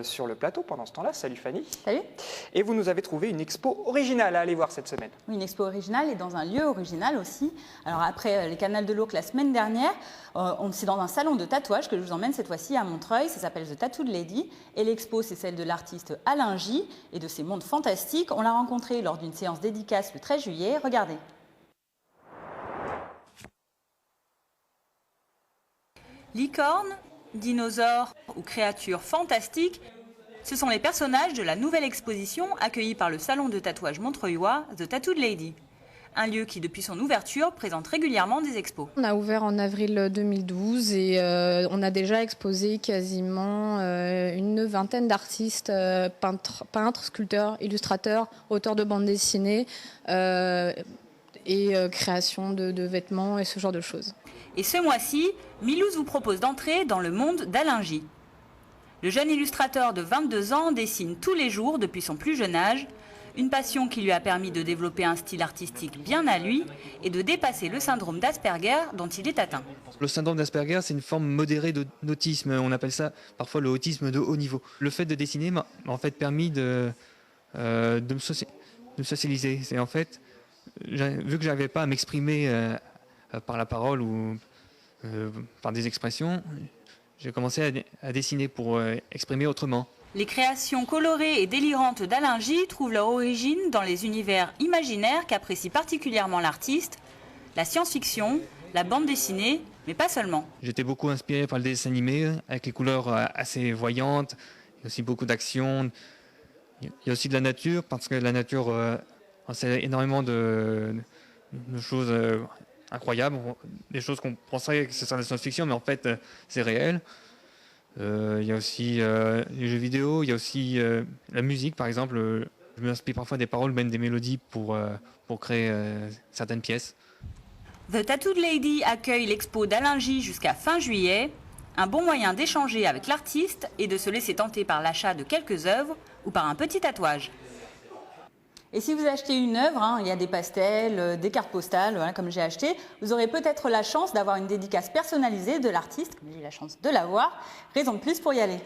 sur le plateau pendant ce temps-là. Salut Fanny. Salut. Et vous nous avez trouvé une expo originale à aller voir cette semaine. Oui, une expo originale et dans un lieu original aussi. Alors après les Canals de l'Ourcq la semaine dernière, c'est dans un salon de tatouage que je vous emmène cette fois-ci à Montreuil. Ça s'appelle The Tattooed Lady. Et l'expo, c'est celle de l'artiste Alain J. et de ses mondes fantastiques. On l'a rencontré lors d'une séance dédicace le 13 juillet. Regardez. Licornes, dinosaures ou créatures fantastiques, ce sont les personnages de la nouvelle exposition accueillie par le salon de tatouage montreuillois The Tattooed Lady. Un lieu qui, depuis son ouverture, présente régulièrement des expos. On a ouvert en avril 2012 et on a déjà exposé quasiment une vingtaine d'artistes, peintres, sculpteurs, illustrateurs, auteurs de bandes dessinées et création de vêtements et ce genre de choses. Et ce mois-ci, Milouz vous propose d'entrer dans le monde d'Alain J. Le jeune illustrateur de 22 ans dessine tous les jours depuis son plus jeune âge, une passion qui lui a permis de développer un style artistique bien à lui et de dépasser le syndrome d'Asperger dont il est atteint. Le syndrome d'Asperger, c'est une forme modérée d'autisme. On appelle ça parfois le autisme de haut niveau. Le fait de dessiner m'a en fait permis de me socialiser. C'est en fait, vu que je n'avais pas à m'exprimer par la parole ou par des expressions, j'ai commencé à dessiner pour exprimer autrement. Les créations colorées et délirantes d'Alain J trouvent leur origine dans les univers imaginaires qu'apprécie particulièrement l'artiste, la science-fiction, la bande dessinée, mais pas seulement. J'étais beaucoup inspiré par le dessin animé, avec les couleurs assez voyantes, il y a aussi beaucoup d'action. Il y a aussi de la nature, parce que la nature, c'est énormément de choses incroyables, des choses qu'on penserait que ce serait de la science-fiction, mais en fait, c'est réel. Il y a aussi les jeux vidéo, il y a aussi la musique, par exemple. Je m'inspire parfois des paroles, même des mélodies pour créer certaines pièces. The Tattooed Lady accueille l'expo d'Alain J jusqu'à fin juillet. Un bon moyen d'échanger avec l'artiste et de se laisser tenter par l'achat de quelques œuvres ou par un petit tatouage. Et si vous achetez une œuvre, il y a des pastels, des cartes postales, voilà, comme j'ai acheté, vous aurez peut-être la chance d'avoir une dédicace personnalisée de l'artiste, comme j'ai eu la chance de l'avoir. Raison de plus pour y aller.